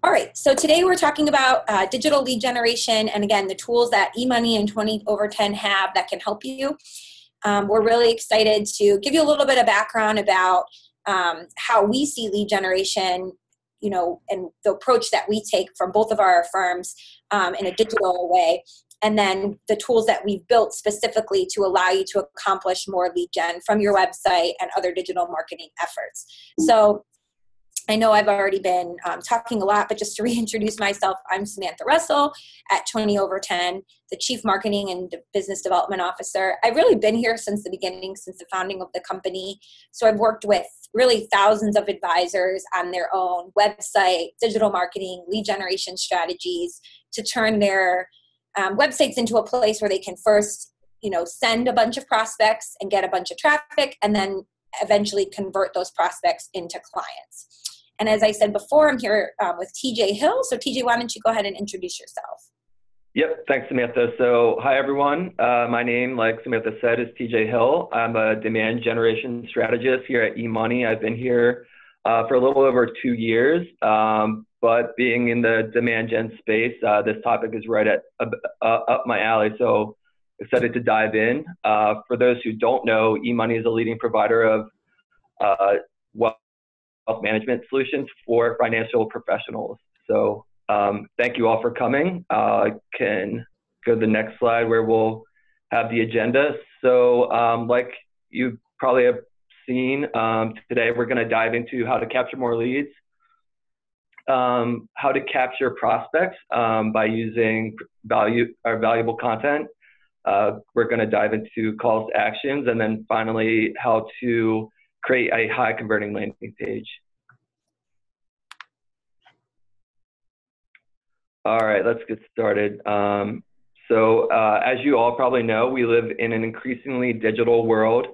All right, so today we're talking about digital lead generation, and again, the tools that eMoney and 20 over 10 have that can help you. We're really excited to give you a little bit of background about how we see lead generation, and the approach that we take from both of our firms in a digital way, and then the tools that we've built specifically to allow you to accomplish more lead gen from your website and other digital marketing efforts. So I know I've already been talking a lot, but just to reintroduce myself, I'm Samantha Russell at 20 over 10, the Chief Marketing and Business Development Officer. I've really been here since the beginning, since the founding of the company. So I've worked with really thousands of advisors on their own website, digital marketing, lead generation strategies to turn their websites into a place where they can first, send a bunch of prospects and get a bunch of traffic, and then eventually convert those prospects into clients. And as I said before, I'm here with TJ Hill. So TJ, why don't you go ahead and introduce yourself? Yep, thanks, Samantha. So hi, everyone. My name, like Samantha said, is TJ Hill. I'm a demand generation strategist here at eMoney. I've been here for a little over 2 years, but being in the demand gen space, this topic is right up my alley. So excited to dive in. For those who don't know, eMoney is a leading provider of wealth management solutions for financial professionals. So thank you all for coming. Can go to the next slide where we'll have the agenda. So like you probably have seen, today we're going to dive into how to capture more leads, how to capture prospects by using valuable content. We're going to dive into calls to actions, and then finally how to create a high converting landing page. All right, let's get started. So as you all probably know, we live in an increasingly digital world.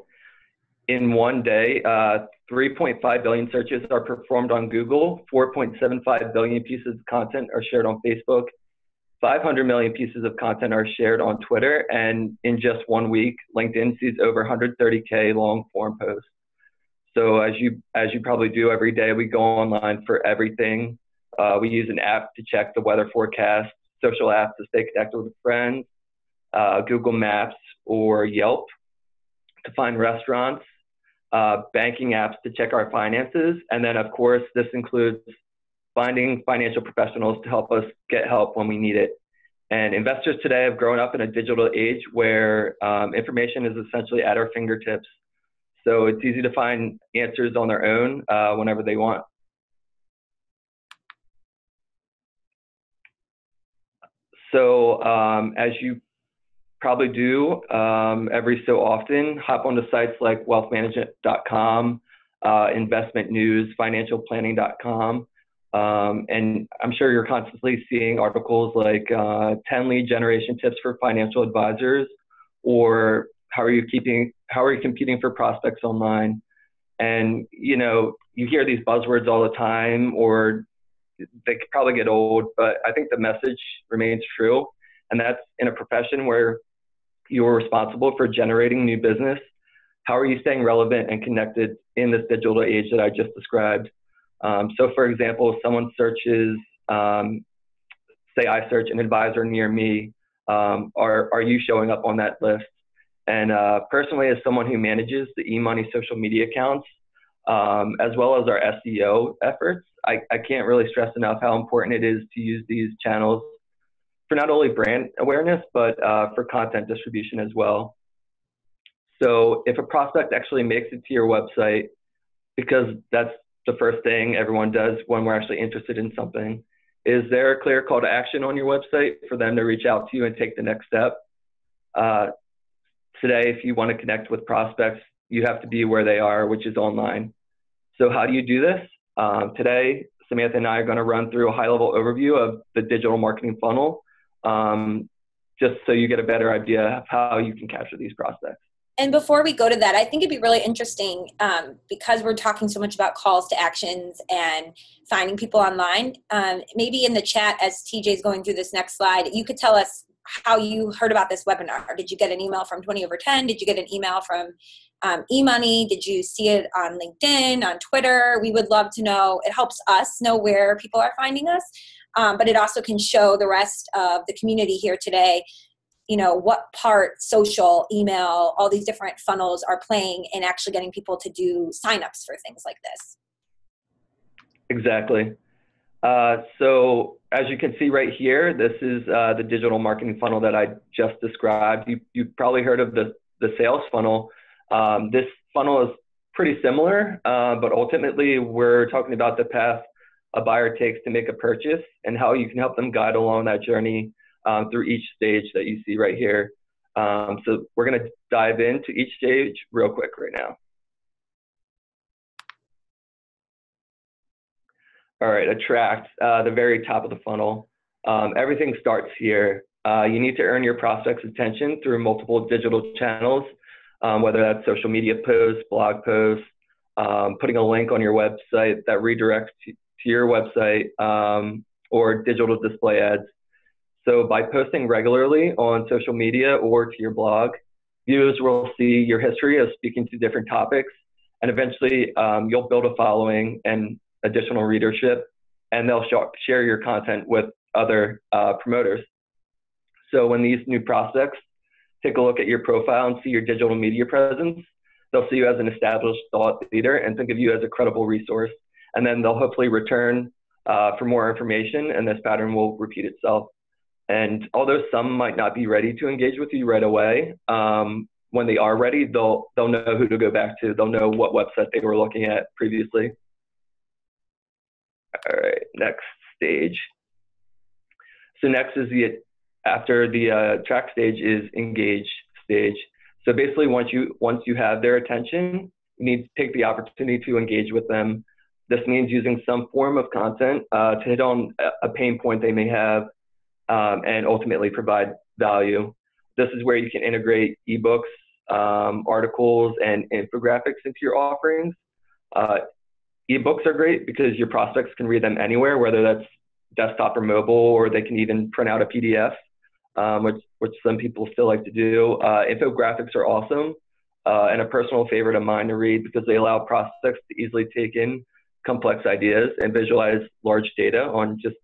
In one day, 3.5 billion searches are performed on Google, 4.75 billion pieces of content are shared on Facebook, 500 million pieces of content are shared on Twitter, and in just 1 week, LinkedIn sees over 130K long form posts. So as you probably do every day, we go online for everything. We use an app to check the weather forecast, social apps to stay connected with friends, Google Maps or Yelp to find restaurants, banking apps to check our finances, and then of course this includes finding financial professionals to help us get help when we need it. And investors today have grown up in a digital age where information is essentially at our fingertips. So it's easy to find answers on their own whenever they want. So as you probably do every so often, hop onto sites like wealthmanagement.com, investment news, financialplanning.com. And I'm sure you're constantly seeing articles like 10 lead generation tips for financial advisors, or how are you competing for prospects online? And you hear these buzzwords all the time, or they could probably get old, but I think the message remains true. And that's in a profession where you're responsible for generating new business. How are you staying relevant and connected in this digital age that I just described? So for example, if someone searches, say I search an advisor near me, are you showing up on that list? And personally, as someone who manages the eMoney social media accounts, as well as our SEO efforts, I can't really stress enough how important it is to use these channels for not only brand awareness, but for content distribution as well. So if a prospect actually makes it to your website, because that's the first thing everyone does when we're actually interested in something, is there a clear call to action on your website for them to reach out to you and take the next step? Today, if you want to connect with prospects, you have to be where they are, which is online. So how do you do this? Today, Samantha and I are going to run through a high-level overview of the digital marketing funnel, just so you get a better idea of how you can capture these prospects. And before we go to that, I think it'd be really interesting because we're talking so much about calls to actions and finding people online. Maybe in the chat, as TJ is going through this next slide, you could tell us how you heard about this webinar. Did you get an email from 20 over 10? Did you get an email from eMoney? Did you see it on LinkedIn, on Twitter? We would love to know. It helps us know where people are finding us, but it also can show the rest of the community here today, what part social, email, all these different funnels are playing in actually getting people to do signups for things like this. Exactly. So as you can see right here, this is the digital marketing funnel that I just described. You've probably heard of the sales funnel. This funnel is pretty similar, but ultimately we're talking about the path a buyer takes to make a purchase and how you can help them guide along that journey through each stage that you see right here. So we're going to dive into each stage real quick right now. All right, attract, the very top of the funnel. Everything starts here. You need to earn your prospects' attention through multiple digital channels, whether that's social media posts, blog posts, putting a link on your website that redirects to your website, or digital display ads. So by posting regularly on social media or to your blog, viewers will see your history of speaking to different topics, and eventually you'll build a following and additional readership, and they'll share your content with other promoters. So when these new prospects take a look at your profile and see your digital media presence, they'll see you as an established thought leader and think of you as a credible resource. And then they'll hopefully return for more information, and this pattern will repeat itself. And although some might not be ready to engage with you right away, when they are ready, they'll know who to go back to. They'll know what website they were looking at previously. All right, next stage. So next is after the attract stage is engage stage. So basically once you have their attention, you need to take the opportunity to engage with them. This means using some form of content to hit on a pain point they may have, and ultimately provide value. This is where you can integrate ebooks, articles, and infographics into your offerings. Ebooks are great because your prospects can read them anywhere, whether that's desktop or mobile, or they can even print out a PDF, which some people still like to do. Infographics are awesome, and a personal favorite of mine to read because they allow prospects to easily take in complex ideas and visualize large data on just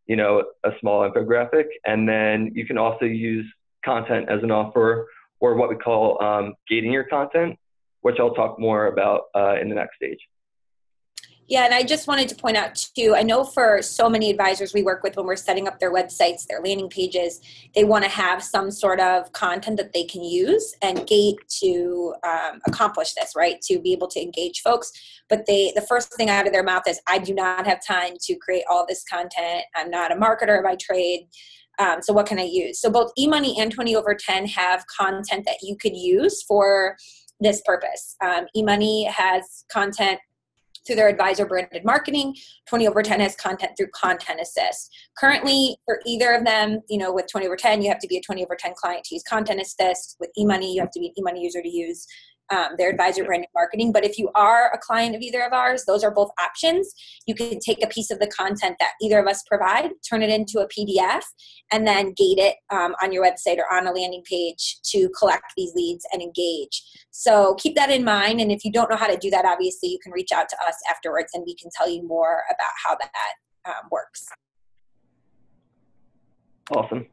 a small infographic. And then you can also use content as an offer, or what we call gating your content, which I'll talk more about in the next stage. Yeah, and I just wanted to point out too, I know for so many advisors we work with when we're setting up their websites, their landing pages, they want to have some sort of content that they can use and gate to accomplish this, right? To be able to engage folks. But the first thing out of their mouth is, I do not have time to create all this content. I'm not a marketer by trade. So what can I use? So both eMoney and 20 over 10 have content that you could use for this purpose. eMoney has content through their advisor branded marketing. 20 over 10 has content through Content Assist. Currently, for either of them, with 20 over 10, you have to be a 20 over 10 client to use Content Assist. With eMoney, you have to be an eMoney user to use their advisor branded marketing. But if you are a client of either of ours, those are both options. You can take a piece of the content that either of us provide, turn it into a PDF, and then gate it on your website or on a landing page to collect these leads and engage. So keep that in mind. And if you don't know how to do that, obviously you can reach out to us afterwards and we can tell you more about how that works. Awesome.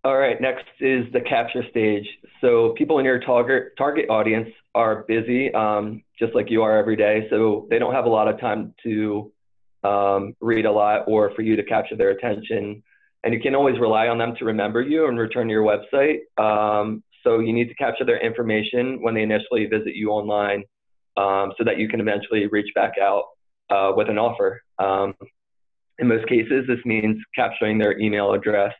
All right, next is the capture stage. So people in your target audience are busy, just like you are every day. So they don't have a lot of time to read a lot or for you to capture their attention. And you can always rely on them to remember you and return to your website. So you need to capture their information when they initially visit you online, so that you can eventually reach back out with an offer. In most cases, this means capturing their email address.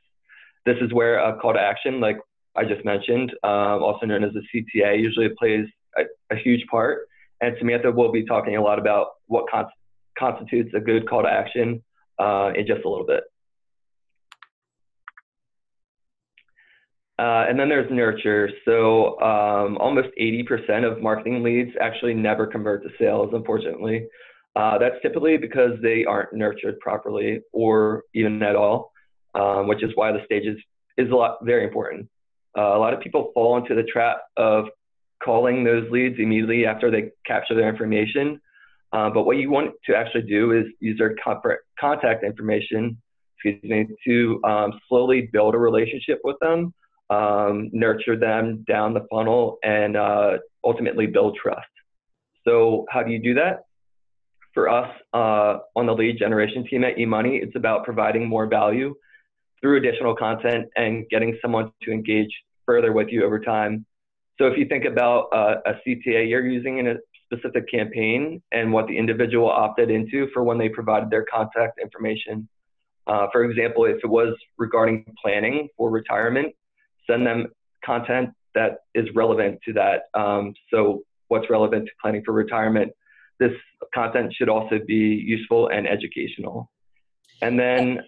This is where a call to action, like I just mentioned, also known as a CTA, usually plays a huge part. And Samantha will be talking a lot about what constitutes a good call to action in just a little bit. And then there's nurture. So almost 80% of marketing leads actually never convert to sales, unfortunately. That's typically because they aren't nurtured properly or even at all. Which is why the stage is very important. A lot of people fall into the trap of calling those leads immediately after they capture their information. But what you want to actually do is use their contact information, to slowly build a relationship with them, nurture them down the funnel, and ultimately build trust. So how do you do that? For us on the lead generation team at eMoney, it's about providing more value through additional content and getting someone to engage further with you over time. So if you think about a CTA you're using in a specific campaign and what the individual opted into for when they provided their contact information. For example, if it was regarding planning for retirement, send them content that is relevant to that. So what's relevant to planning for retirement? This content should also be useful and educational. And then,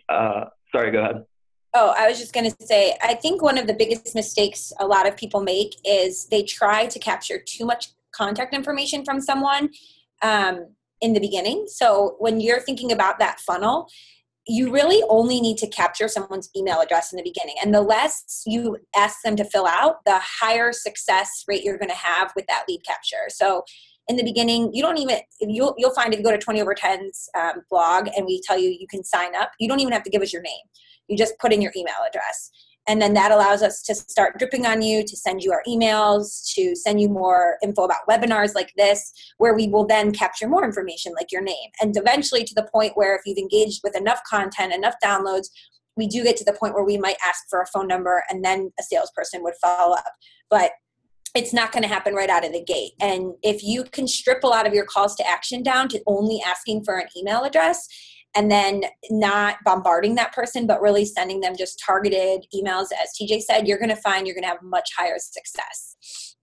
sorry, go ahead. Oh, I was just going to say, I think one of the biggest mistakes a lot of people make is they try to capture too much contact information from someone in the beginning. So when you're thinking about that funnel, you really only need to capture someone's email address in the beginning. And the less you ask them to fill out, the higher success rate you're going to have with that lead capture. So in the beginning, you don't even, you'll find if you go to 20 over 10's blog and we tell you you can sign up, you don't even have to give us your name. You just put in your email address. And then that allows us to start dripping on you, to send you our emails, to send you more info about webinars like this, where we will then capture more information like your name. And eventually to the point where if you've engaged with enough content, enough downloads, we do get to the point where we might ask for a phone number and then a salesperson would follow up. But it's not going to happen right out of the gate. And if you can strip a lot of your calls to action down to only asking for an email address, and then not bombarding that person, but really sending them just targeted emails, as TJ said, you're going to find you're going to have much higher success.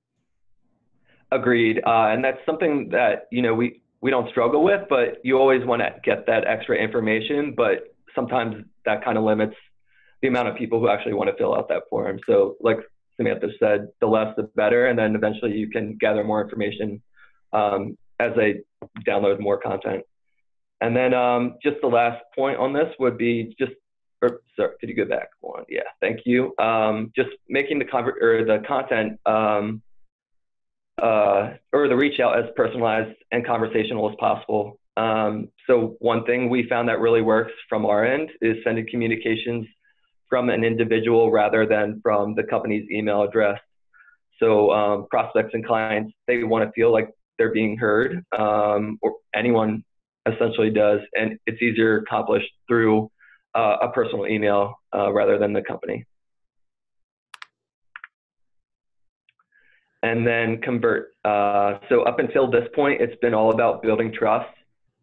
Agreed. And that's something that, we don't struggle with, but you always want to get that extra information, but sometimes that kind of limits the amount of people who actually want to fill out that form. So like Samantha said, the less the better, and then eventually you can gather more information as they download more content. And then just the last point on this would be sorry, could you go back one? Yeah, thank you. Just making the content or the reach out as personalized and conversational as possible. So one thing we found that really works from our end is sending communications from an individual rather than from the company's email address. So prospects and clients, they want to feel like they're being heard, or anyone essentially does, and it's easier accomplished through a personal email rather than the company. And then convert. So up until this point, it's been all about building trust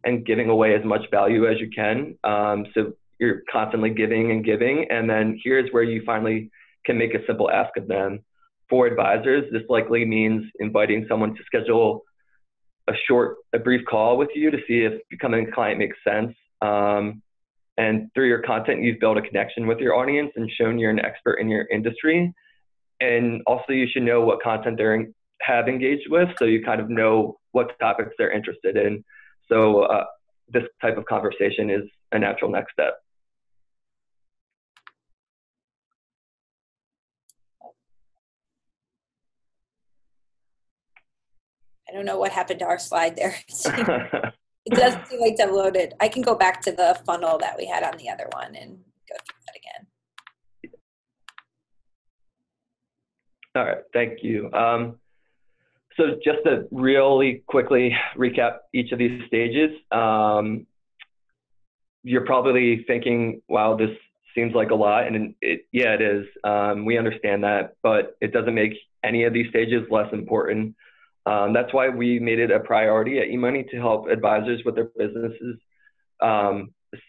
and giving away as much value as you can. So you're constantly giving and giving, and then here's where you finally can make a simple ask of them. For advisors, this likely means inviting someone to schedule a brief call with you to see if becoming a client makes sense. And through your content, you've built a connection with your audience and shown you're an expert in your industry. And also you should know what content they have engaged with, so you kind of know what topics they're interested in. So this type of conversation is a natural next step. I don't know what happened to our slide there. It does seem like it's loaded. I can go back to the funnel that we had on the other one and go through that again. All right, thank you. So just to really quickly recap each of these stages, you're probably thinking, wow, this seems like a lot, and yeah, it is. We understand that, but it doesn't make any of these stages less important. That's why we made it a priority at eMoney to help advisors with their businesses,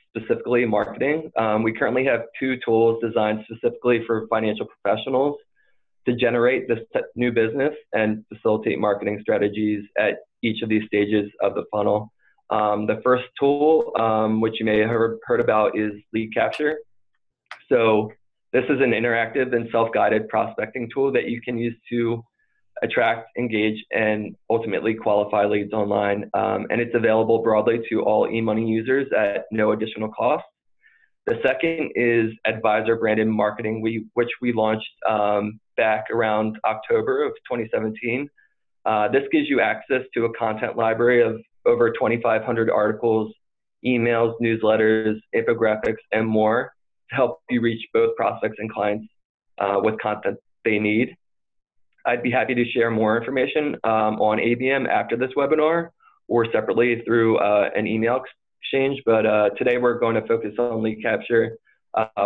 specifically marketing. We currently have 2 tools designed specifically for financial professionals to generate this new business and facilitate marketing strategies at each of these stages of the funnel. The first tool, which you may have heard about, is lead capture. So this is an interactive and self-guided prospecting tool that you can use to attract, engage, and ultimately qualify leads online. And it's available broadly to all eMoney users at no additional cost. The second is advisor branded marketing, which we launched back around October of 2017. This gives you access to a content library of over 2,500 articles, emails, newsletters, infographics, and more to help you reach both prospects and clients with content they need. I'd be happy to share more information on ABM after this webinar or separately through an email exchange, but today we're going to focus on lead capture,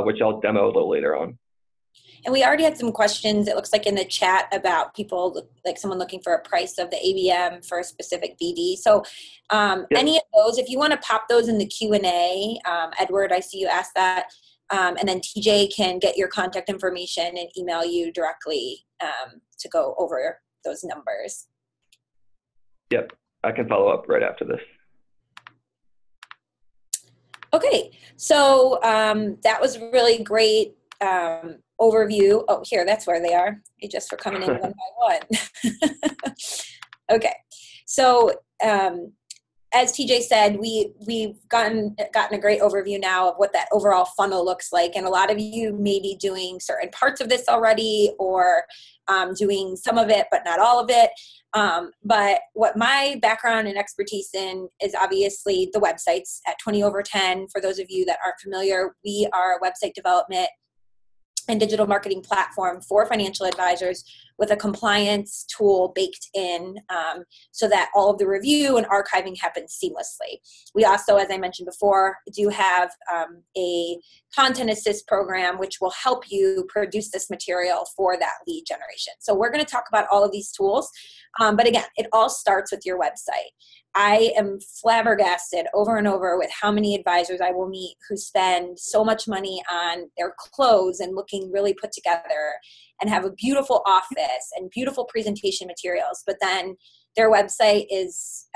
which I'll demo a little later on. And we already had some questions, it looks like in the chat, about people, like someone looking for a price of the ABM for a specific BD. So any of those, if you want to pop those in the Q&A, Edward, I see you asked that, and then TJ can get your contact information and email you directly to go over those numbers. Yep, I can follow up right after this. Okay, so that was really great overview. Oh, here, that's where they are. Hey, just for coming in one by one. Okay, so as TJ said, we've gotten a great overview now of what that overall funnel looks like, and a lot of you may be doing certain parts of this already, or doing some of it but not all of it. But what my background and expertise in is obviously the websites at 20over10. For those of you that aren't familiar, we are a website development and digital marketing platform for financial advisors with a compliance tool baked in so that all of the review and archiving happens seamlessly. We also, as I mentioned before, do have a content assist program which will help you produce this material for that lead generation. So we're going to talk about all of these tools, but again, it all starts with your website. I am flabbergasted over and over with how many advisors I will meet who spend so much money on their clothes and looking really put together and have a beautiful office and beautiful presentation materials, but then their website is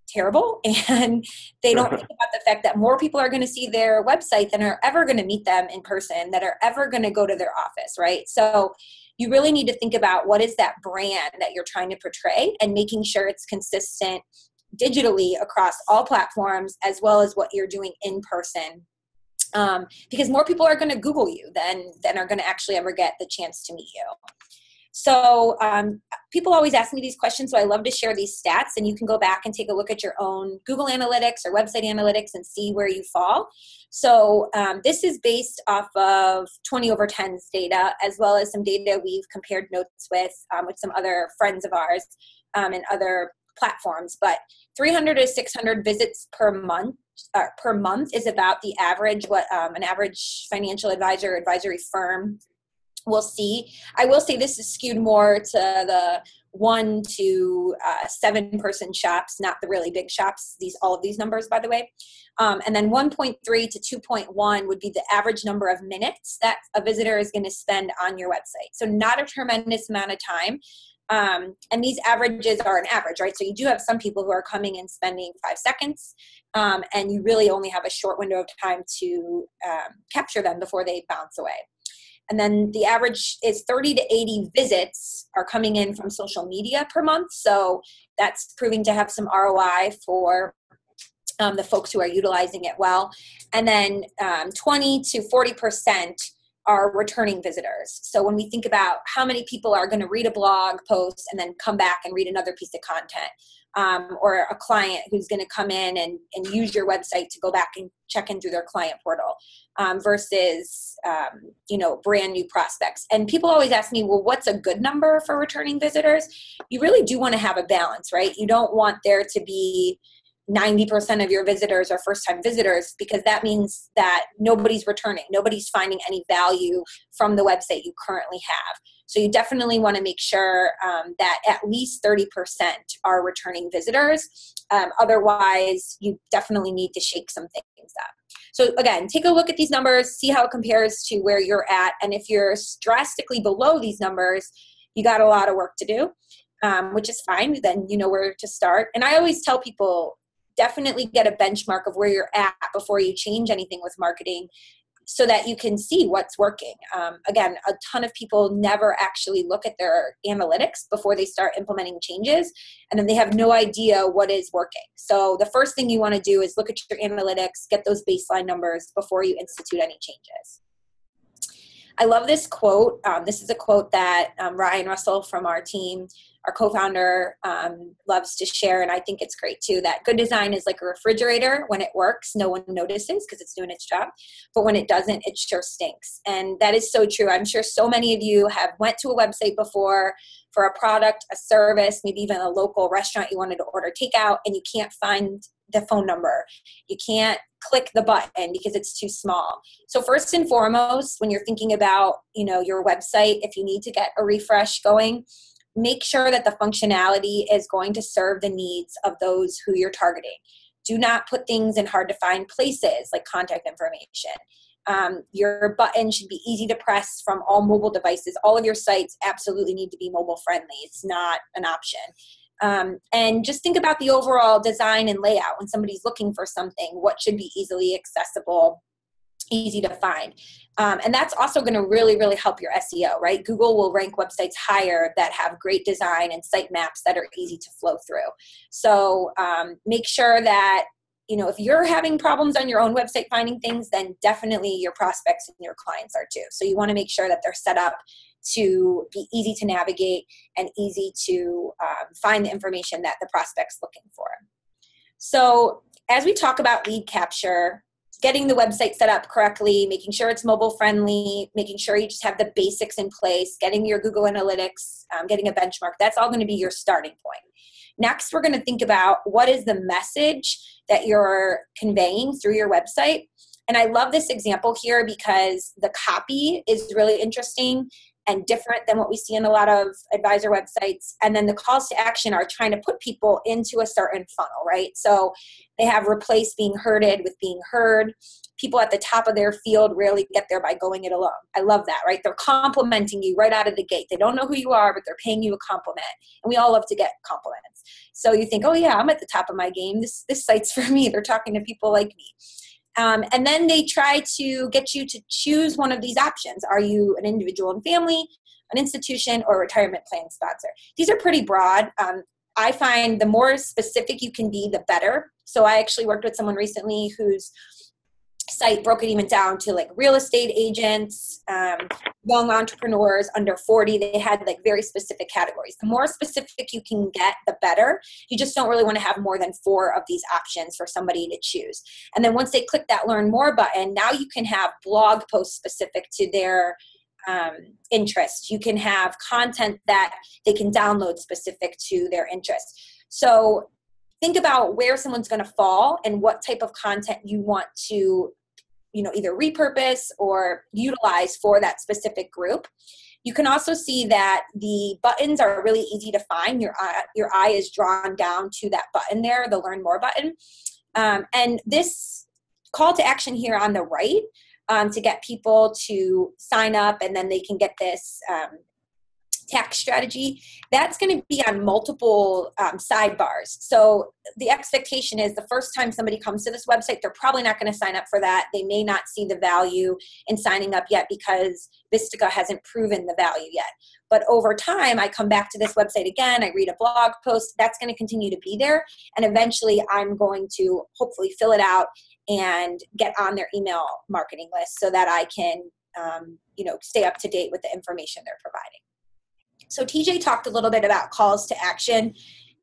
terrible, and they don't think about the fact that more people are going to see their website than are ever going to meet them in person, that are ever going to go to their office, right? So you really need to think about what is that brand that you're trying to portray and making sure it's consistent digitally across all platforms, as well as what you're doing in person. Because more people are going to Google you than are going to actually ever get the chance to meet you. So people always ask me these questions, so I love to share these stats, and you can go back and take a look at your own Google Analytics or website analytics and see where you fall. So this is based off of 20over10's data, as well as some data we've compared notes with some other friends of ours and other platforms. But 300 to 600 visits per month is about the average, what an average financial advisor or advisory firm will see. I will say this is skewed more to the 1 to 7 person shops, not the really big shops, all of these numbers, by the way. And then 1.3 to 2.1 would be the average number of minutes that a visitor is going to spend on your website. So not a tremendous amount of time. And these averages are an average, right? So you do have some people who are coming and spending 5 seconds, and you really only have a short window of time to capture them before they bounce away. And then the average is 30 to 80 visits are coming in from social media per month. So that's proving to have some ROI for the folks who are utilizing it well. And then 20 to 40% are returning visitors. So when we think about how many people are going to read a blog post and then come back and read another piece of content, or a client who's going to come in and use your website to go back and check in through their client portal, versus brand new prospects. And people always ask me, well, what's a good number for returning visitors? You really do want to have a balance, right? You don't want there to be 90% of your visitors are first-time visitors, because that means that nobody's returning. Nobody's finding any value from the website you currently have. So you definitely want to make sure that at least 30% are returning visitors. Otherwise, you definitely need to shake some things up. So again, take a look at these numbers, see how it compares to where you're at. And if you're drastically below these numbers, you got a lot of work to do, which is fine. Then you know where to start. And I always tell people, definitely get a benchmark of where you're at before you change anything with marketing. so that you can see what's working. Again, a ton of people never actually look at their analytics before they start implementing changes, and then they have no idea what is working. So the first thing you want to do is look at your analytics, get those baseline numbers before you institute any changes. I love this quote. This is a quote that Ryan Russell from our team, our co-founder, loves to share, and I think it's great too, that good design is like a refrigerator. When it works, no one notices because it's doing its job, but when it doesn't, it sure stinks. And that is so true. I'm sure so many of you have went to a website before for a product, a service, maybe even a local restaurant you wanted to order takeout, and you can't find the phone number. You can't click the button because it's too small. So first and foremost, when you're thinking about, your website, if you need to get a refresh going, make sure that the functionality is going to serve the needs of those who you're targeting. Do not put things in hard to find places like contact information. Your button should be easy to press from all mobile devices. All of your sites absolutely need to be mobile friendly. It's not an option. And just think about the overall design and layout. When somebody's looking for something, what should be easily accessible, easy to find. And that's also going to really, really help your SEO, right? Google will rank websites higher that have great design and site maps that are easy to flow through. So make sure that, if you're having problems on your own website finding things, then definitely your prospects and your clients are too. So you want to make sure that they're set up to be easy to navigate and easy to find the information that the prospect's looking for. So as we talk about lead capture, getting the website set up correctly, making sure it's mobile friendly, making sure you just have the basics in place, getting your Google Analytics, getting a benchmark, that's all going to be your starting point. Next, we're going to think about what is the message that you're conveying through your website. And I love this example here because the copy is really interesting and different than what we see in a lot of advisor websites. And then the calls to action are trying to put people into a certain funnel, right? So they have replaced being herded with being heard. People at the top of their field rarely get there by going it alone. I love that, right? They're complimenting you right out of the gate. They don't know who you are, but they're paying you a compliment. And we all love to get compliments. So you think, oh yeah, I'm at the top of my game. This site's for me. They're talking to people like me. And then they try to get you to choose one of these options. Are you an individual and family, an institution, or a retirement plan sponsor? These are pretty broad. I find the more specific you can be, the better. So I actually worked with someone recently whose site broke it even down to like real estate agents, young entrepreneurs under 40. They had like very specific categories. The more specific you can get, the better. You just don't really want to have more than 4 of these options for somebody to choose. And then once they click that learn more button, now you can have blog posts specific to their interest. You can have content that they can download specific to their interest. So think about where someone's going to fall and what type of content you want to, either repurpose or utilize for that specific group. You can also see that the buttons are really easy to find. Your eye is drawn down to that button there, the Learn More button. And this call to action here on the right to get people to sign up, and then they can get this tax strategy, that's going to be on multiple sidebars. So the expectation is the first time somebody comes to this website, they're probably not going to sign up for that. They may not see the value in signing up yet because Vistica hasn't proven the value yet. But over time, I come back to this website again, I read a blog post, that's going to continue to be there. And eventually I'm going to hopefully fill it out and get on their email marketing list so that I can, stay up to date with the information they're providing. So TJ talked a little bit about calls to action,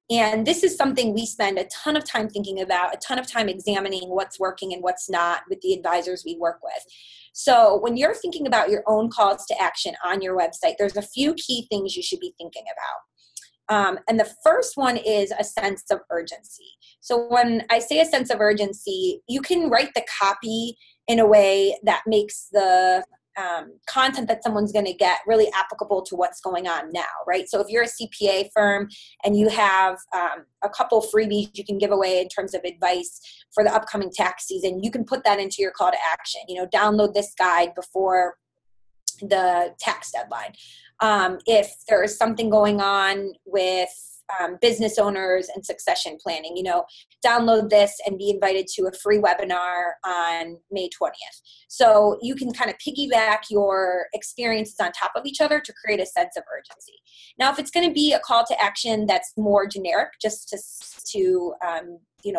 and this is something we spend a ton of time thinking about, a ton of time examining what's working and what's not with the advisors we work with. So when you're thinking about your own calls to action on your website, there's a few key things you should be thinking about. And the first one is a sense of urgency. So when I say a sense of urgency, you can write the copy in a way that makes the content that someone's going to get really applicable to what's going on now, right? So if you're a CPA firm and you have a couple freebies you can give away in terms of advice for the upcoming tax season, you can put that into your call to action. Download this guide before the tax deadline. If there is something going on with business owners and succession planning. Download this and be invited to a free webinar on May 20th. So you can kind of piggyback your experiences on top of each other to create a sense of urgency. Now, if it's going to be a call to action that's more generic, just to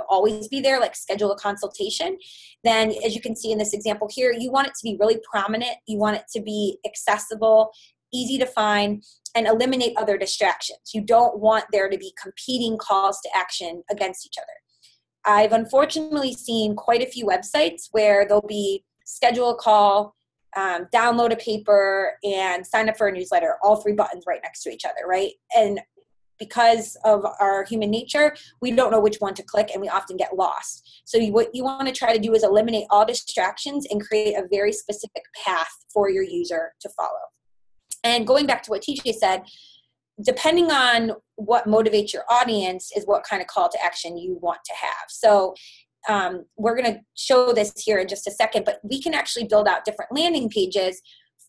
always be there, like schedule a consultation, then as you can see in this example here, you want it to be really prominent. You want it to be accessible, easy to find, and eliminate other distractions. You don't want there to be competing calls to action against each other. I've unfortunately seen quite a few websites where there'll be schedule a call, download a paper, and sign up for a newsletter, all three buttons right next to each other, right? And because of our human nature, we don't know which one to click, and we often get lost. So what you want to try to do is eliminate all distractions and create a very specific path for your user to follow. And going back to what TJ said, depending on what motivates your audience is what kind of call to action you want to have. So we're going to show this here in just a second, but we can actually build out different landing pages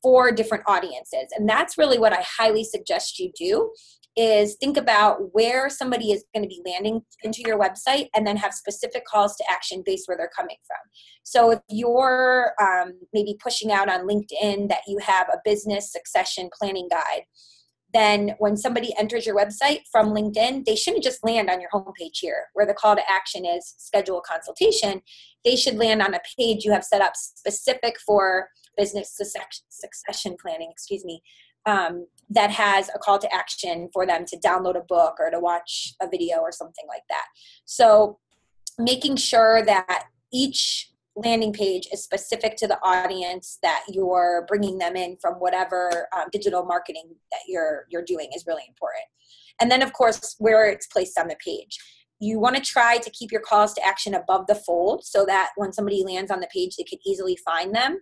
for different audiences. And that's really what I highly suggest you do, is think about where somebody is going to be landing into your website and then have specific calls to action based where they're coming from. So if you're maybe pushing out on LinkedIn that you have a business succession planning guide, then when somebody enters your website from LinkedIn, they shouldn't just land on your homepage here where the call to action is schedule a consultation. They should land on a page you have set up specific for business succession planning, that has a call to action for them to download a book or to watch a video or something like that. So making sure that each landing page is specific to the audience that you're bringing them in from, whatever digital marketing that you're doing, is really important. And then, of course, where it's placed on the page. You want to try to keep your calls to action above the fold so that when somebody lands on the page, they can easily find them.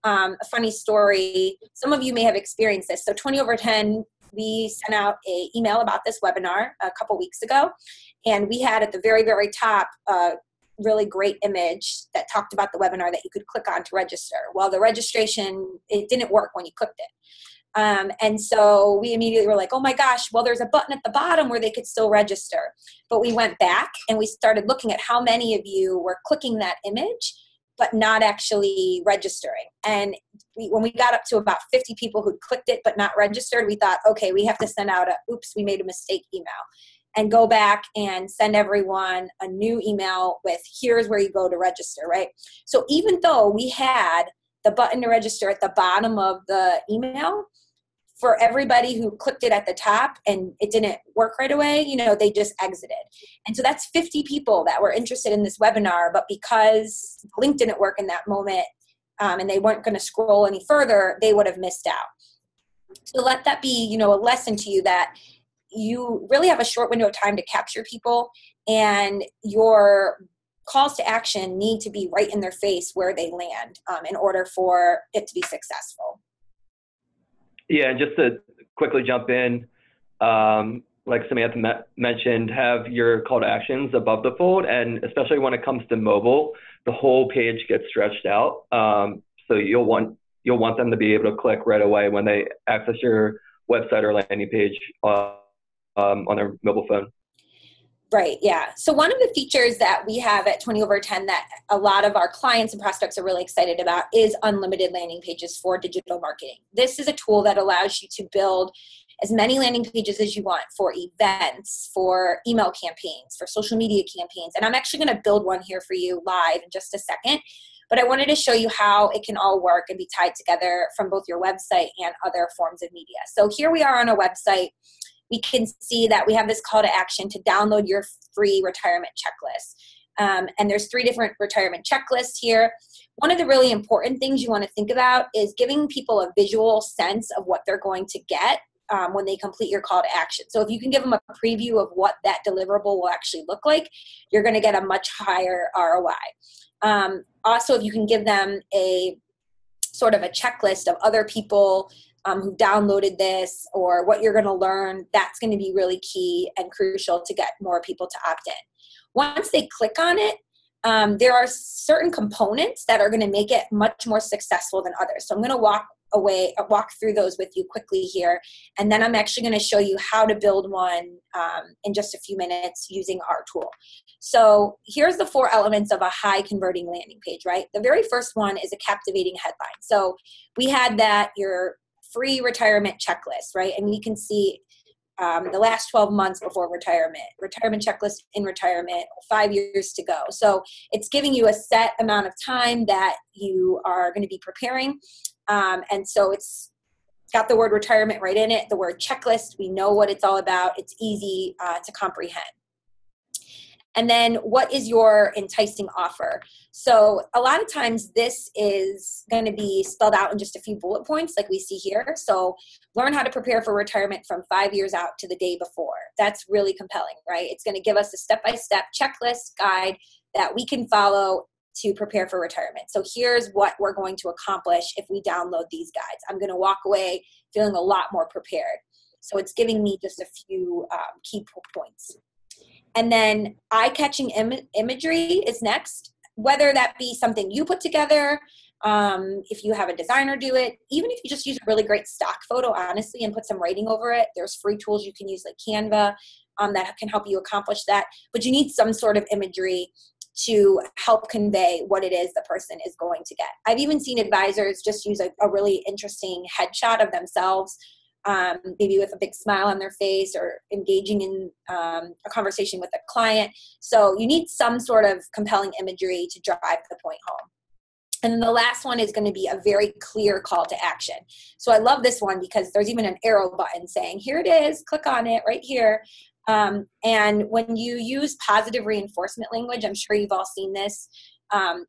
A funny story, some of you may have experienced this. So 20 over 10, we sent out an email about this webinar a couple weeks ago, and we had at the very, very top a really great image that talked about the webinar that you could click on to register. Well, the registration, it didn't work when you clicked it. And so we immediately were like, oh my gosh, well, there's a button at the bottom where they could still register. But we went back and we started looking at how many of you were clicking that image but not actually registering. And when we got up to about 50 people who'd clicked it but not registered, we thought, okay, we have to send out oops, we made a mistake email, and go back and send everyone a new email with here's where you go to register, right? So even though we had the button to register at the bottom of the email, for everybody who clicked it at the top and it didn't work right away, they just exited. And so that's 50 people that were interested in this webinar, but because the link didn't work in that moment and they weren't going to scroll any further, they would have missed out. So let that be, a lesson to you that you really have a short window of time to capture people, and your calls to action need to be right in their face where they land in order for it to be successful. Yeah, and just to quickly jump in, like Samantha mentioned, have your call to actions above the fold, and especially when it comes to mobile, the whole page gets stretched out. So you'll want them to be able to click right away when they access your website or landing page on their mobile phone. Right, yeah. So one of the features that we have at 20 over 10 that a lot of our clients and prospects are really excited about is unlimited landing pages for digital marketing. This is a tool that allows you to build as many landing pages as you want for events, for email campaigns, for social media campaigns. And I'm actually going to build one here for you live in just a second. But I wanted to show you how it can all work and be tied together from both your website and other forms of media. So here we are on a website. We can see that we have this call to action to download your free retirement checklist. And there's 3 different retirement checklists here. One of the really important things you want to think about is giving people a visual sense of what they're going to get when they complete your call to action. So if you can give them a preview of what that deliverable will actually look like, you're going to get a much higher ROI. Also, if you can give them a sort of a checklist of other people who downloaded this or what you're going to learn, that's going to be really key and crucial to get more people to opt in. Once they click on it, there are certain components that are going to make it much more successful than others. So I'm going to walk walk through those with you quickly here. And then I'm actually going to show you how to build one in just a few minutes using our tool. So here's the 4 elements of a high converting landing page, right? The very first one is a captivating headline. So we had that, your free retirement checklist, right? And we can see the last 12 months before retirement checklist in retirement, 5 years to go. So it's giving you a set amount of time that you are going to be preparing. And so it's got the word retirement right in it, the word checklist. We know what it's all about. It's easy to comprehend. And then what is your enticing offer? So a lot of times this is going to be spelled out in just a few bullet points like we see here. So learn how to prepare for retirement from 5 years out to the day before. That's really compelling, right? It's going to give us a step-by-step checklist guide that we can follow to prepare for retirement. So here's what we're going to accomplish if we download these guides. I'm going to walk away feeling a lot more prepared. So it's giving me just a few key points. And then eye-catching imagery is next, whether that be something you put together, if you have a designer do it, even if you just use a really great stock photo, honestly, and put some writing over it. There's free tools you can use like Canva that can help you accomplish that. But you need some sort of imagery to help convey what it is the person is going to get. I've even seen advisors just use a really interesting headshot of themselves, maybe with a big smile on their face or engaging in a conversation with a client. So you need some sort of compelling imagery to drive the point home. And then the last one is going to be a very clear call to action. So I love this one because there's even an arrow button saying, here it is, click on it right here. And when you use positive reinforcement language, I'm sure you've all seen this,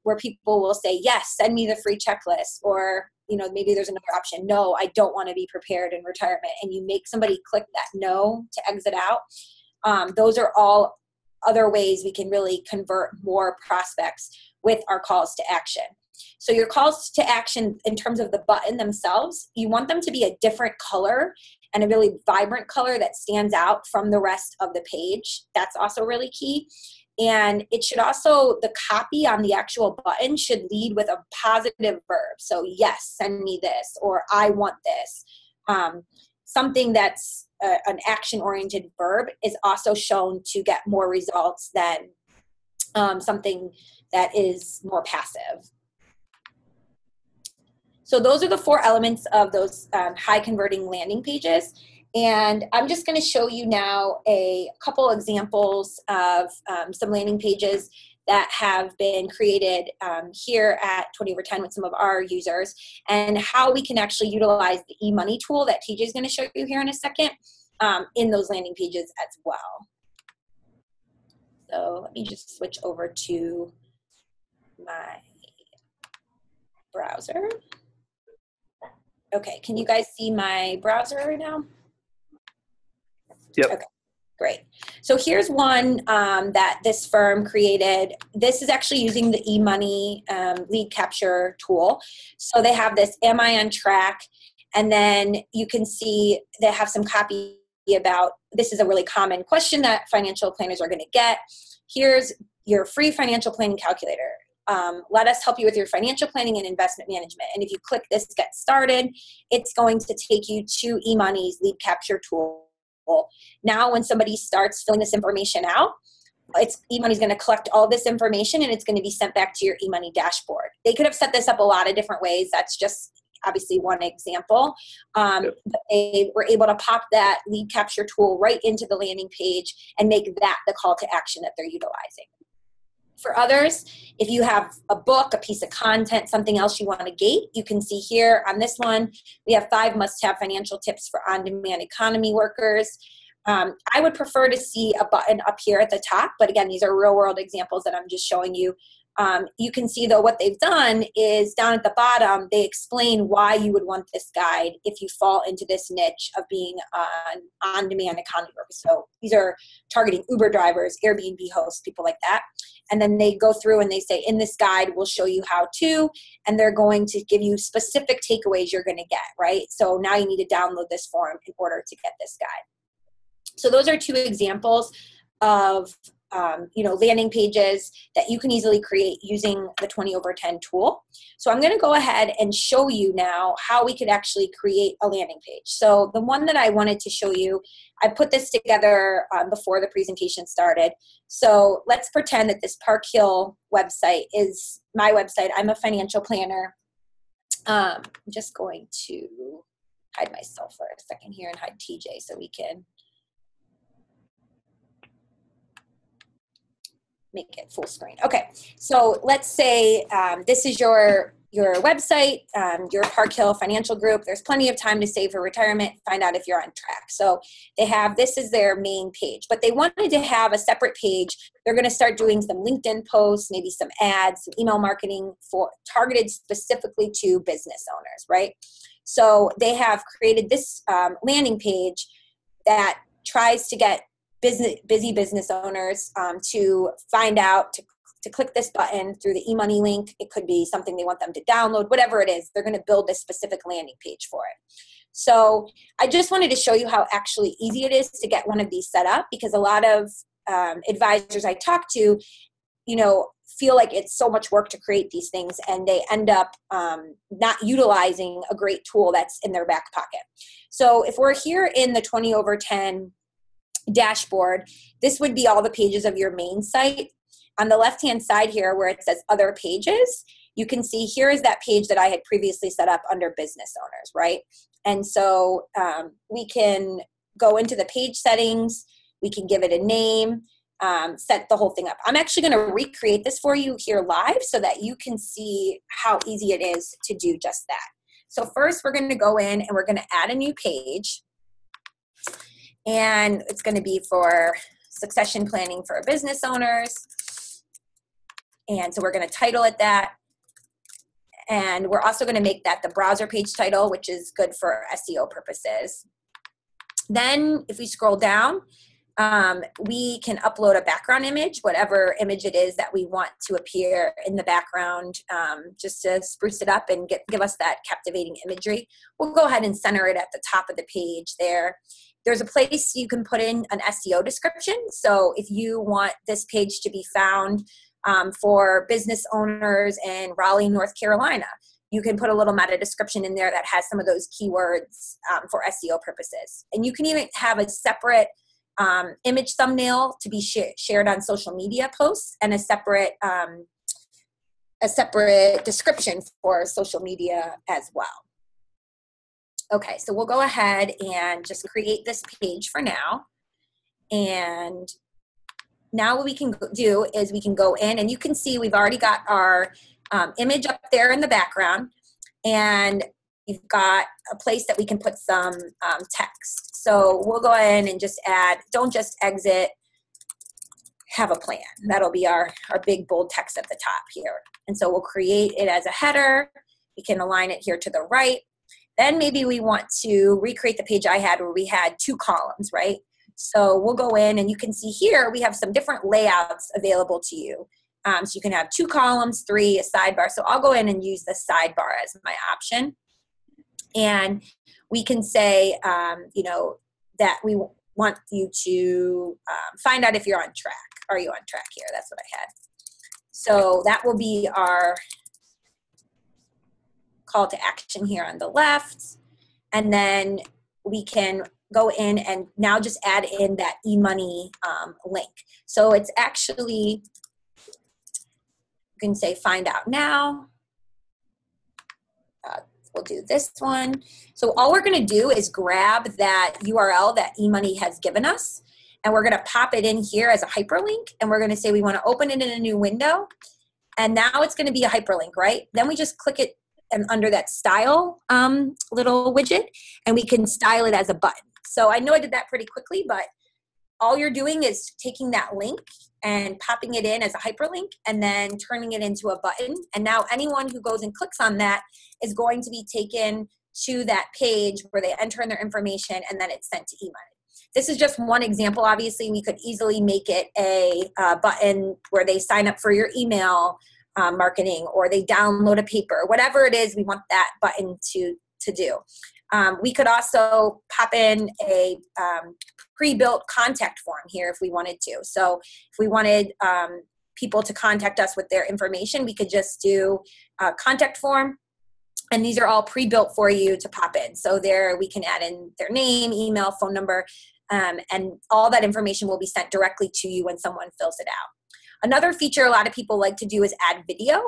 where people will say, yes, send me the free checklist, or maybe there's another option. No, I don't want to be prepared in retirement. And you make somebody click that no to exit out. Those are all other ways we can really convert more prospects with our calls to action. So your calls to action in terms of the button themselves, you want them to be a different color and a really vibrant color that stands out from the rest of the page. That's also really key. And it should also, the copy on the actual button should lead with a positive verb. So yes, send me this, or I want this. Something that's an action-oriented verb is also shown to get more results than something that is more passive. So those are the 4 elements of those high converting landing pages. And I'm just going to show you now a couple examples of some landing pages that have been created here at 20 over 10 with some of our users, and how we can actually utilize the eMoney tool that TJ is going to show you here in a second in those landing pages as well. So let me just switch over to my browser. Okay, can you guys see my browser right now? Yep. Okay, great. So here's one that this firm created. This is actually using the eMoney lead capture tool. So they have this, am I on track? And then you can see they have some copy about, this is a really common question that financial planners are going to get. Here's your free financial planning calculator. Let us help you with your financial planning and investment management. And if you click this Get Started, it's going to take you to eMoney's lead capture tool. Now, when somebody starts filling this information out, eMoney's going to collect all this information and it's going to be sent back to your eMoney dashboard. They could have set this up a lot of different ways. That's just obviously one example. But they were able to pop that lead capture tool right into the landing page and make that the call to action that they're utilizing. For others, if you have a book, a piece of content, something else you want to gate, you can see here on this one, we have 5 must-have financial tips for on-demand economy workers. I would prefer to see a button up here at the top, but again, these are real-world examples that I'm just showing you. You can see, though, what they've done is down at the bottom, they explain why you would want this guide if you fall into this niche of being an on-demand economy worker. So these are targeting Uber drivers, Airbnb hosts, people like that. And then they go through and they say, in this guide, we'll show you how to, and they're going to give you specific takeaways you're going to get, right? So now you need to download this form in order to get this guide. So those are 2 examples of landing pages that you can easily create using the 20 over 10 tool. So I'm going to go ahead and show you now how we could actually create a landing page. So the one that I wanted to show you, I put this together before the presentation started. So let's pretend that this Park Hill website is my website. I'm a financial planner. I'm just going to hide myself for a second here and hide TJ so we can make it full screen. Okay, so let's say this is your website, your Park Hill Financial Group. There's plenty of time to save for retirement, find out if you're on track. So they have, this is their main page, but they wanted to have a separate page. They're going to start doing some LinkedIn posts, maybe some ads, some email marketing for targeted specifically to business owners, right? So they have created this landing page that tries to get busy business owners to find out, to click this button through the eMoney link. It could be something they want them to download, whatever it is, they're going to build this specific landing page for it. So I just wanted to show you how actually easy it is to get one of these set up, because a lot of advisors I talk to, feel like it's so much work to create these things, and they end up not utilizing a great tool that's in their back pocket. So if we're here in the 20 over 10 dashboard, this would be all the pages of your main site. On the left-hand side here where it says other pages, you can see here is that page that I had previously set up under business owners, right? And so we can go into the page settings, we can give it a name, set the whole thing up. I'm actually going to recreate this for you here live so that you can see how easy it is to do just that. So first we're going to go in and we're going to add a new page. And it's going to be for succession planning for business owners. And so we're going to title it that. And we're also going to make that the browser page title, which is good for SEO purposes. Then if we scroll down, we can upload a background image, whatever image it is that we want to appear in the background, just to spruce it up and give us that captivating imagery. We'll go ahead and center it at the top of the page there. There's a place you can put in an SEO description. So if you want this page to be found for business owners in Raleigh, North Carolina, you can put a little meta description in there that has some of those keywords for SEO purposes. And you can even have a separate image thumbnail to be shared on social media posts, and a separate description for social media as well. Okay, so we'll go ahead and just create this page for now. And now what we can do is we can go in, and you can see we've already got our image up there in the background, and you've got a place that we can put some text. So we'll go in and just add, don't just exit, have a plan. That'll be our big bold text at the top here. And so we'll create it as a header. We can align it here to the right. Then maybe we want to recreate the page I had where we had 2 columns, right? So we'll go in, and you can see here we have some different layouts available to you. So you can have 2 columns, 3, a sidebar. So I'll go in and use the sidebar as my option. And we can say, that we want you to find out if you're on track. Are you on track here? That's what I had. So that will be our call to action here on the left. And then we can go in and now just add in that eMoney link. So it's actually, you can say find out now. We'll do this one. So all we're going to do is grab that URL that eMoney has given us, and we're going to pop it in here as a hyperlink, and we're going to say we want to open it in a new window. And now it's going to be a hyperlink, right? Then we just click it and under that style little widget, and we can style it as a button. So I know I did that pretty quickly, but all you're doing is taking that link and popping it in as a hyperlink and then turning it into a button. And now anyone who goes and clicks on that is going to be taken to that page where they enter in their information, and then it's sent to eMoney. This is just one example. Obviously, we could easily make it a button where they sign up for your email marketing, or they download a paper, whatever it is we want that button to do. We could also pop in a pre-built contact form here if we wanted to. So if we wanted people to contact us with their information, we could just do a contact form. And these are all pre-built for you to pop in. So there we can add in their name, email, phone number, and all that information will be sent directly to you when someone fills it out. Another feature a lot of people like to do is add video.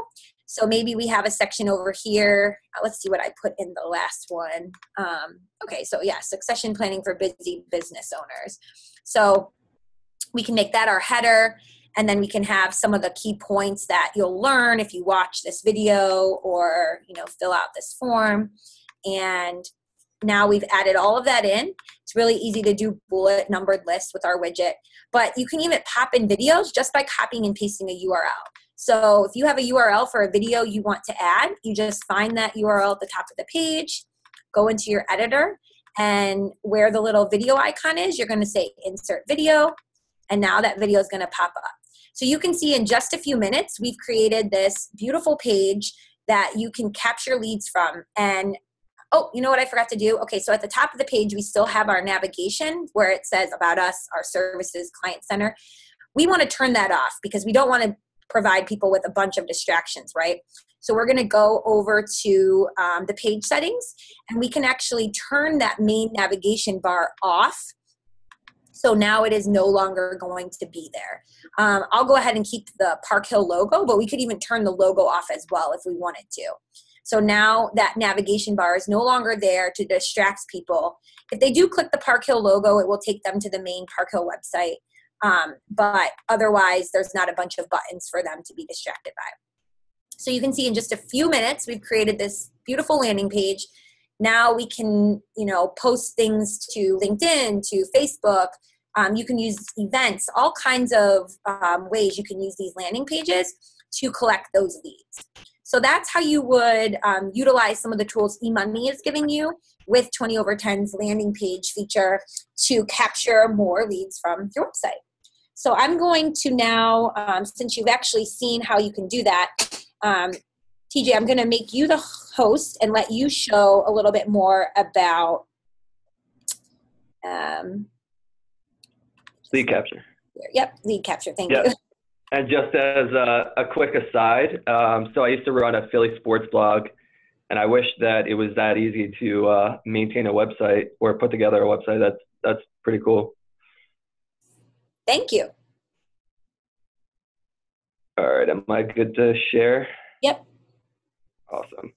So maybe we have a section over here. Let's see what I put in the last one. Okay, so yeah, succession planning for busy business owners. So we can make that our header, and then we can have some of the key points that you'll learn if you watch this video or, you know, fill out this form. And now we've added all of that in. It's really easy to do bullet numbered lists with our widget, but you can even pop in videos just by copying and pasting a URL. So if you have a URL for a video you want to add, you just find that URL at the top of the page, go into your editor, and where the little video icon is, you're going to say insert video, and now that video is going to pop up. So you can see in just a few minutes, we've created this beautiful page that you can capture leads from. And oh, you know what I forgot to do? Okay, so at the top of the page, we still have our navigation where it says about us, our services, client center. We want to turn that off because we don't want to provide people with a bunch of distractions, right? So we're going to go over to the page settings, and we can actually turn that main navigation bar off. So now it is no longer going to be there. I'll go ahead and keep the Park Hill logo, but we could even turn the logo off as well if we wanted to. So now that navigation bar is no longer there to distract people. If they do click the Park Hill logo, it will take them to the main Park Hill website. But otherwise, there's not a bunch of buttons for them to be distracted by. So you can see in just a few minutes, we've created this beautiful landing page. Now we can, you know, post things to LinkedIn, to Facebook. You can use events, all kinds of ways you can use these landing pages to collect those leads. So that's how you would utilize some of the tools eMoney is giving you with 20 over 10's landing page feature to capture more leads from your website. So I'm going to now, since you've actually seen how you can do that, TJ, I'm going to make you the host and let you show a little bit more about lead capture. Yep, lead capture. Thank Yep. you. And just as a quick aside, so I used to run a Philly sports blog, and I wish that it was that easy to maintain a website or put together a website. That's pretty cool. Thank you. All right, am I good to share? Yep. Awesome.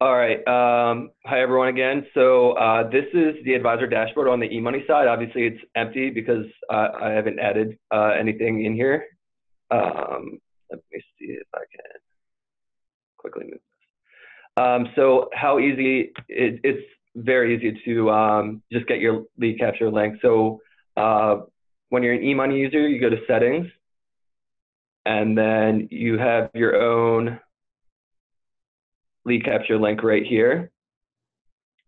All right, hi everyone again. So this is the advisor dashboard on the eMoney side. Obviously it's empty because I haven't added anything in here. Let me see if I can quickly move this. So how easy, it's very easy to just get your lead capture link. So when you're an eMoney user, you go to settings, and then you have your own lead capture link right here.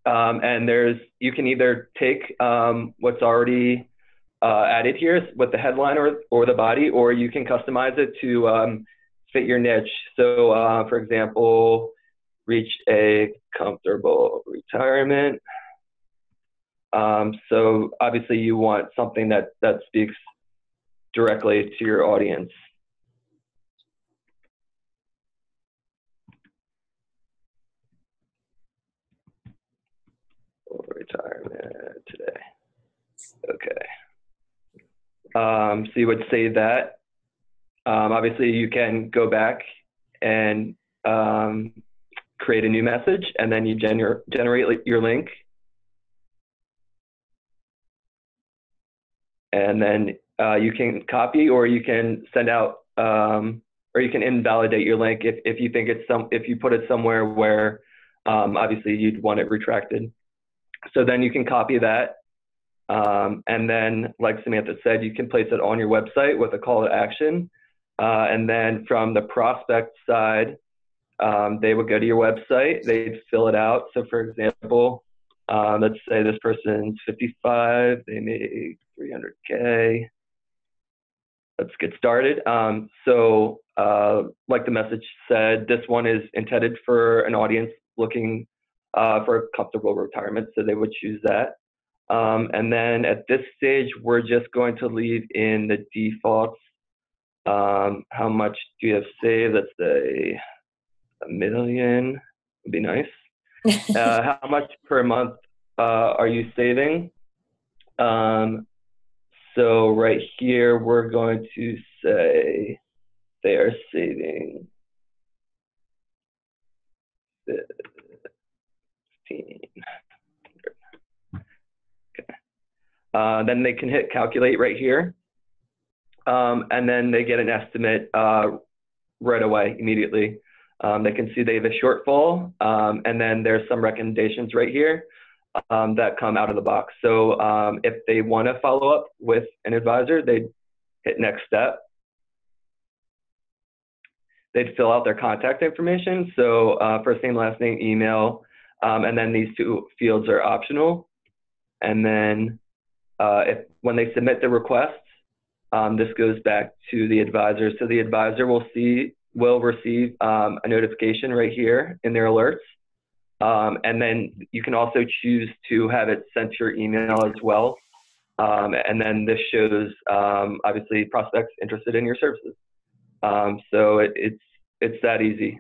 And you can either take what's already added here with the headline or the body, or you can customize it to fit your niche. So for example, reach a comfortable retirement. So obviously you want something that speaks directly to your audience. Retirement today. Okay. So you would save that. Obviously, you can go back and create a new message, and then you generate your link. And then you can copy, or you can send out, or you can invalidate your link if you think if you put it somewhere where obviously you'd want it retracted. So then you can copy that, and then, like Samantha said, you can place it on your website with a call to action. And then from the prospect side, they would go to your website, they'd fill it out. So for example, let's say this person's 55, they make 300K. Let's get started. So like the message said, this one is intended for an audience looking for a comfortable retirement, so they would choose that. And then at this stage, we're just going to leave in the defaults. How much do you have saved? Let's say $1 million would be nice. How much per month are you saving? So right here, we're going to say they are saving 15. Okay. Then they can hit calculate right here. And then they get an estimate right away, immediately. They can see they have a shortfall, and then there's some recommendations right here that come out of the box. So if they want to follow up with an advisor, they'd hit next step. They'd fill out their contact information. So first name, last name, email, and then these two fields are optional. And then when they submit the request, this goes back to the advisor. So the advisor will receive a notification right here in their alerts. And then you can also choose to have it sent to your email as well. And then this shows, obviously, prospects interested in your services. So it's that easy.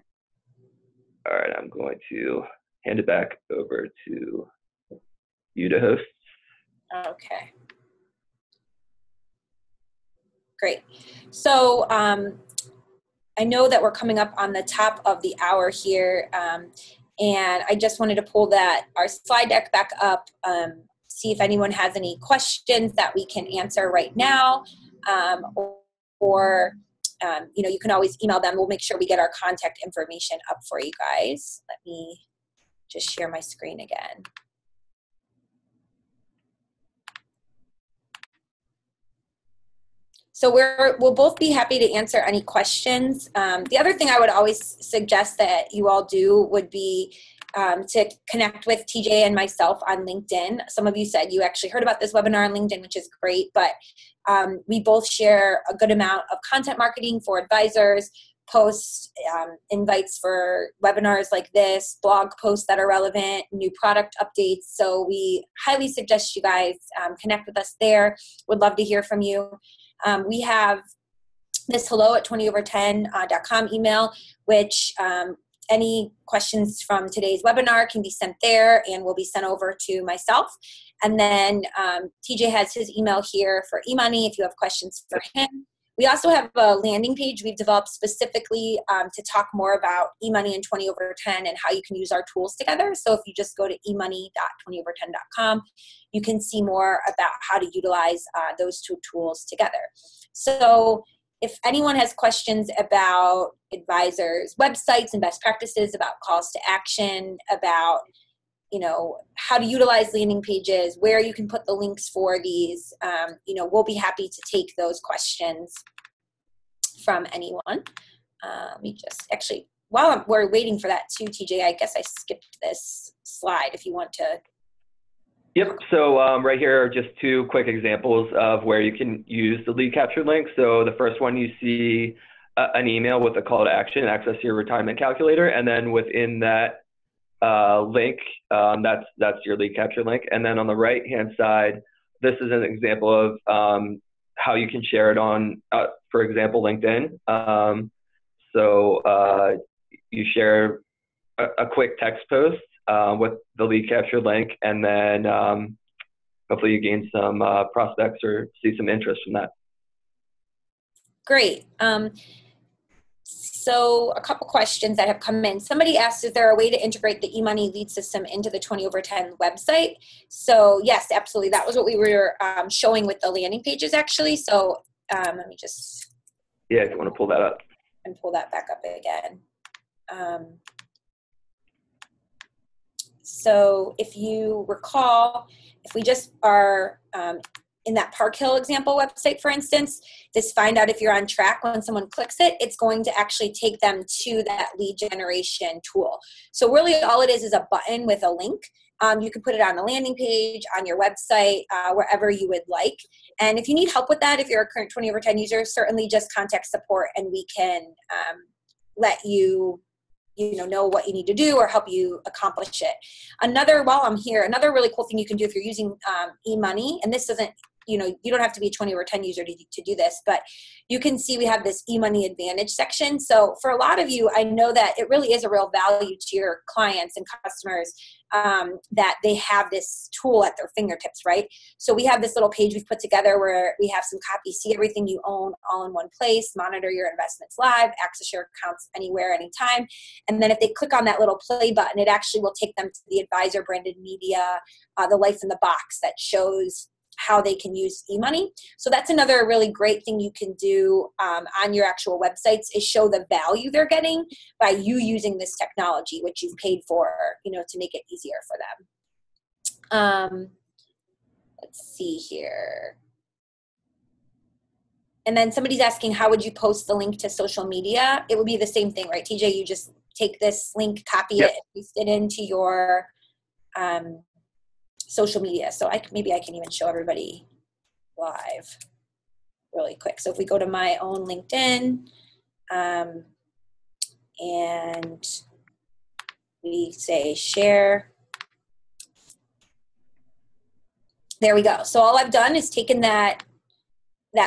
All right, I'm going to hand it back over to you to host. Okay. Great. So I know that we're coming up on the top of the hour here, and I just wanted to pull our slide deck back up, see if anyone has any questions that we can answer right now, or you can always email them. We'll make sure we get our contact information up for you guys. Let me just share my screen again. So we'll both be happy to answer any questions. The other thing I would always suggest that you all do would be to connect with TJ and myself on LinkedIn. Some of you said you actually heard about this webinar on LinkedIn, which is great, but we both share a good amount of content marketing for advisors, posts, invites for webinars like this, blog posts that are relevant, new product updates. So we highly suggest you guys connect with us there. Would love to hear from you. We have this hello@20over10.com email, which any questions from today's webinar can be sent there and will be sent over to myself. And then TJ has his email here for eMoney if you have questions for him. We also have a landing page we've developed specifically to talk more about eMoney and 20over10 and how you can use our tools together. So if you just go to eMoney.20over10.com, you can see more about how to utilize those two tools together. So if anyone has questions about advisors' websites and best practices, about calls to action, about how to utilize landing pages, where you can put the links for these, we'll be happy to take those questions from anyone. Let me just actually, while we're waiting for that too, TJ, I guess I skipped this slide if you want to. Yep, so right here are just two quick examples of where you can use the lead capture link. So the first one, you see an email with a call to action, access your retirement calculator, and then within that link, that's your lead capture link. And then on the right hand side, this is an example of how you can share it on, for example, LinkedIn. So you share a quick text post with the lead capture link, and then hopefully you gain some prospects or see some interest from that. Great. So a couple questions that have come in. Somebody asked, is there a way to integrate the eMoney lead system into the 20over10 website? So yes, absolutely. That was what we were showing with the landing pages actually. So let me just. Yeah, if you want to pull that up. And pull that back up again. So if you recall, if we just are in that Park Hill example website, for instance, this find out if you're on track, when someone clicks it, it's going to actually take them to that lead generation tool. So really all it is a button with a link. You can put it on a landing page, on your website, wherever you would like. And if you need help with that, if you're a current 20over10 user, certainly just contact support and we can let you know what you need to do or help you accomplish it. While I'm here, another really cool thing you can do if you're using eMoney, and this doesn't, you don't have to be a 20 over 10 user to do this, but you can see we have this eMoney Advantage section. So for a lot of you, I know that it really is a real value to your clients and customers that they have this tool at their fingertips, right? So we have this little page we've put together where we have some copies, see everything you own all in one place, monitor your investments live, access your accounts anywhere, anytime. And then if they click on that little play button, it actually will take them to the advisor branded media, the Life in the Box that shows how they can use eMoney. So that's another really great thing you can do on your actual websites, is show the value they're getting by you using this technology, which you've paid for, to make it easier for them. Let's see here. And then somebody's asking, how would you post the link to social media? It would be the same thing, right, TJ? You just take this link, copy it, and paste it into your social media. So maybe I can even show everybody live really quick. So if we go to my own LinkedIn and we say share, there we go. So all I've done is taken that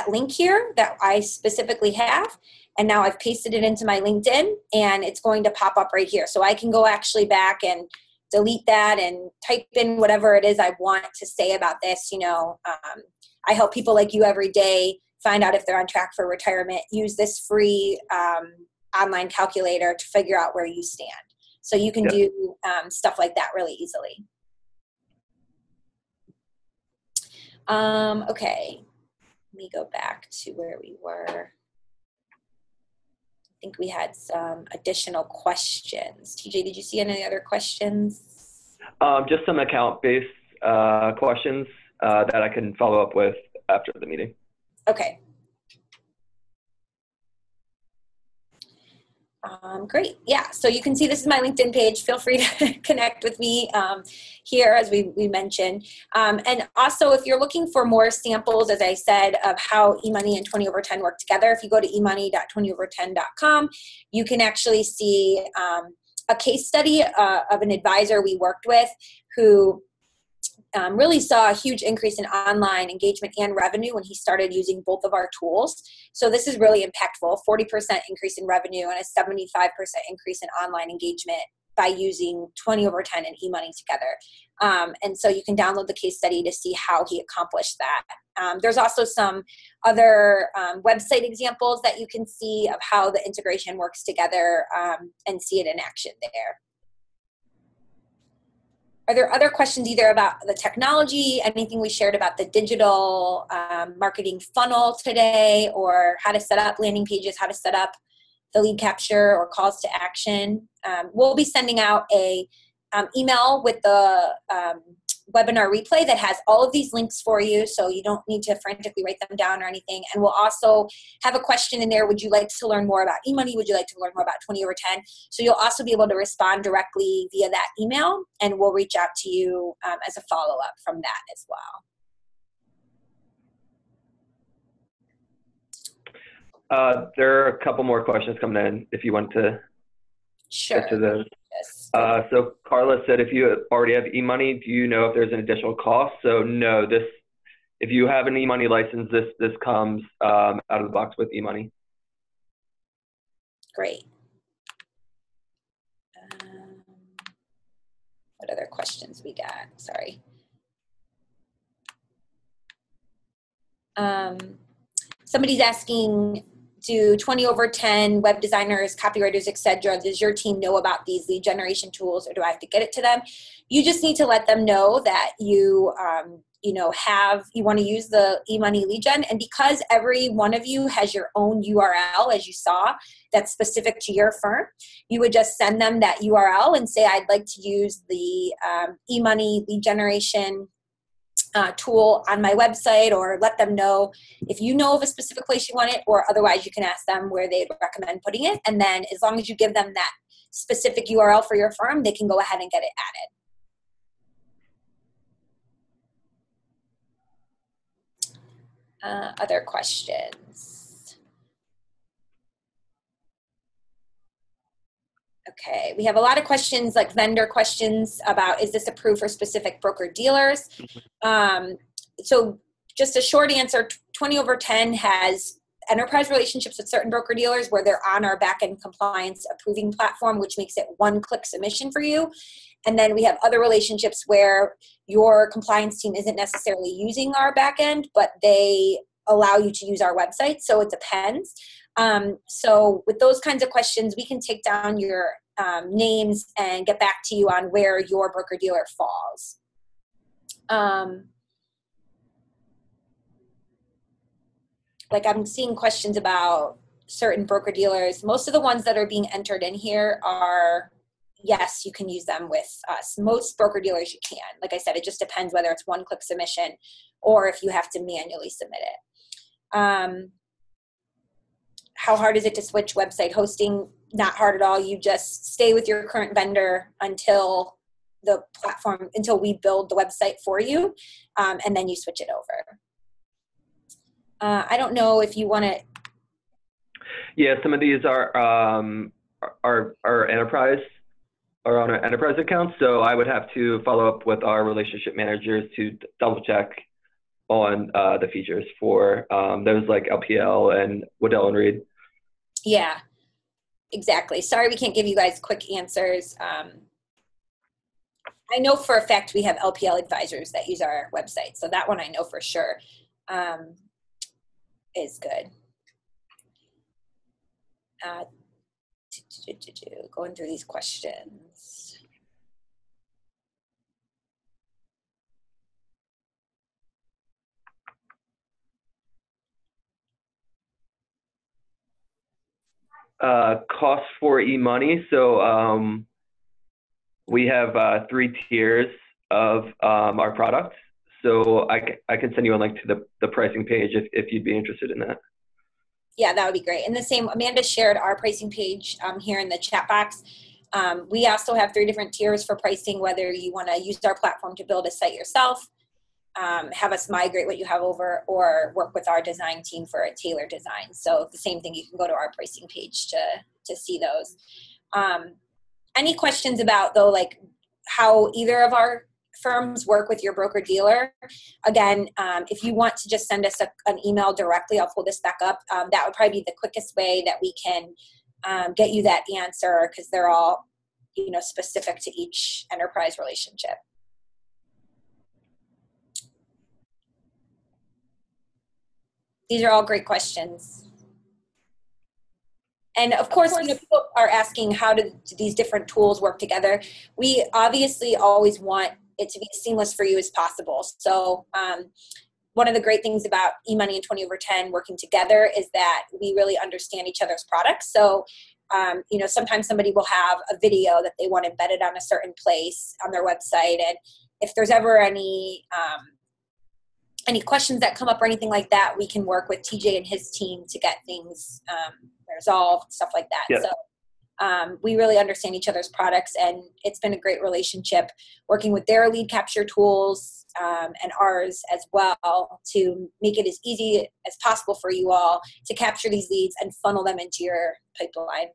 link here that I specifically have, and now I've pasted it into my LinkedIn, and it's going to pop up right here. So I can go actually back and delete that and type in whatever it is I want to say about this. I help people like you every day find out if they're on track for retirement. Use this free online calculator to figure out where you stand. So you can do stuff like that really easily. Okay, let me go back to where we were. I think we had some additional questions. TJ, did you see any other questions? Just some account-based questions that I can follow up with after the meeting. Okay. Great. Yeah. So you can see this is my LinkedIn page. Feel free to connect with me here, as we mentioned. And also, if you're looking for more samples, as I said, of how eMoney and 20 over 10 work together, if you go to emmoney.20over10.com, you can actually see a case study of an advisor we worked with who really saw a huge increase in online engagement and revenue when he started using both of our tools. So this is really impactful, 40% increase in revenue and a 75% increase in online engagement by using 20 over 10 and eMoney together. And so you can download the case study to see how he accomplished that. There's also some other website examples that you can see of how the integration works together and see it in action there. Are there other questions either about the technology, anything we shared about the digital marketing funnel today, or how to set up landing pages, how to set up the lead capture or calls to action? We'll be sending out a email with the webinar replay that has all of these links for you, so you don't need to frantically write them down or anything. And we'll also have a question in there. Would you like to learn more about eMoney? Would you like to learn more about 20 over 10? So you'll also be able to respond directly via that email, and we'll reach out to you as a follow-up from that as well. There are a couple more questions coming in if you want to get to those. Yes. So Carla said, if you already have eMoney, do you know if there's an additional cost? So no, if you have an eMoney license, this comes out of the box with eMoney. Great. What other questions we got? Sorry. Somebody's asking, do 20 over 10 web designers, copywriters, etc., does your team know about these lead generation tools, or do I have to get it to them? You just need to let them know that you want to use the eMoney lead gen. And because every one of you has your own URL, as you saw, that's specific to your firm, you would just send them that URL and say, I'd like to use the eMoney lead generation tool on my website, or let them know if you know of a specific place you want it, or otherwise you can ask them where they'd recommend putting it. And then as long as you give them that specific URL for your firm, they can go ahead and get it added. Other questions? Okay, we have a lot of questions, like vendor questions about, is this approved for specific broker dealers? So just a short answer, 20 over 10 has enterprise relationships with certain broker dealers where they're on our back-end compliance approving platform, which makes it one-click submission for you. And then we have other relationships where your compliance team isn't necessarily using our back-end, but they allow you to use our website. So it depends. So with those kinds of questions, we can take down your names and get back to you on where your broker dealer falls. Like I'm seeing questions about certain broker dealers. Most of the ones that are being entered in here are, yes, you can use them with us. Most broker dealers you can. Like I said, it just depends whether it's one-click submission or if you have to manually submit it. How hard is it to switch website hosting? Not hard at all. You just stay with your current vendor until the platform, until we build the website for you, and then you switch it over. I don't know if you want to. Yeah, some of these are enterprise, are on an enterprise account. So I would have to follow up with our relationship managers to double check on the features for those like LPL and Waddell and Reed. Yeah, exactly. Sorry, we can't give you guys quick answers. I know for a fact we have LPL advisors that use our website. So that one I know for sure is good. Going through these questions. Cost for eMoney. So we have 3 tiers of our products. So I can send you a link to the pricing page if you'd be interested in that. Yeah, that would be great. And the same, Amanda shared our pricing page here in the chat box. We also have 3 different tiers for pricing, whether you want to use our platform to build a site yourself, have us migrate what you have over, or work with our design team for a tailored design. So the same thing, you can go to our pricing page to see those. Any questions about, though, like how either of our firms work with your broker dealer? Again, if you want to just send us an email directly, I'll pull this back up. That would probably be the quickest way that we can get you that answer, because they're all, specific to each enterprise relationship. These are all great questions. And of course, people are asking, how do these different tools work together? We obviously always want it to be as seamless for you as possible. So one of the great things about eMoney and 20 over 10 working together is that we really understand each other's products. So, sometimes somebody will have a video that they want embedded on a certain place on their website. And if there's ever any questions that come up or anything like that, we can work with TJ and his team to get things resolved, stuff like that. Yeah. So we really understand each other's products, and it's been a great relationship working with their lead capture tools and ours as well, to make it as easy as possible for you all to capture these leads and funnel them into your pipeline.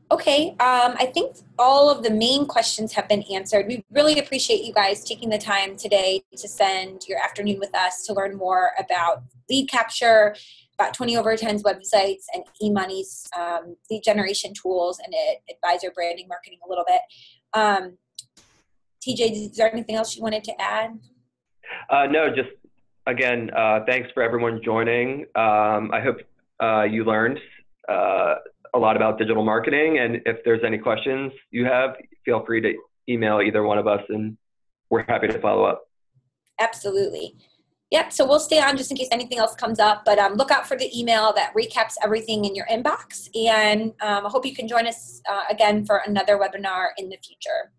Okay, I think all of the main questions have been answered. We really appreciate you guys taking the time today to spend your afternoon with us to learn more about lead capture, about 20 over 10's websites, and eMoney's lead generation tools and advisor branding marketing a little bit. TJ, is there anything else you wanted to add? No, just again, thanks for everyone joining. I hope you learned a lot about digital marketing, and if there's any questions you have, feel free to email either one of us, and we're happy to follow up. Absolutely. Yep, so we'll stay on just in case anything else comes up, but look out for the email that recaps everything in your inbox, and I hope you can join us again for another webinar in the future.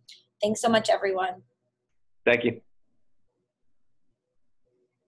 Thanks so much, everyone. Thank you.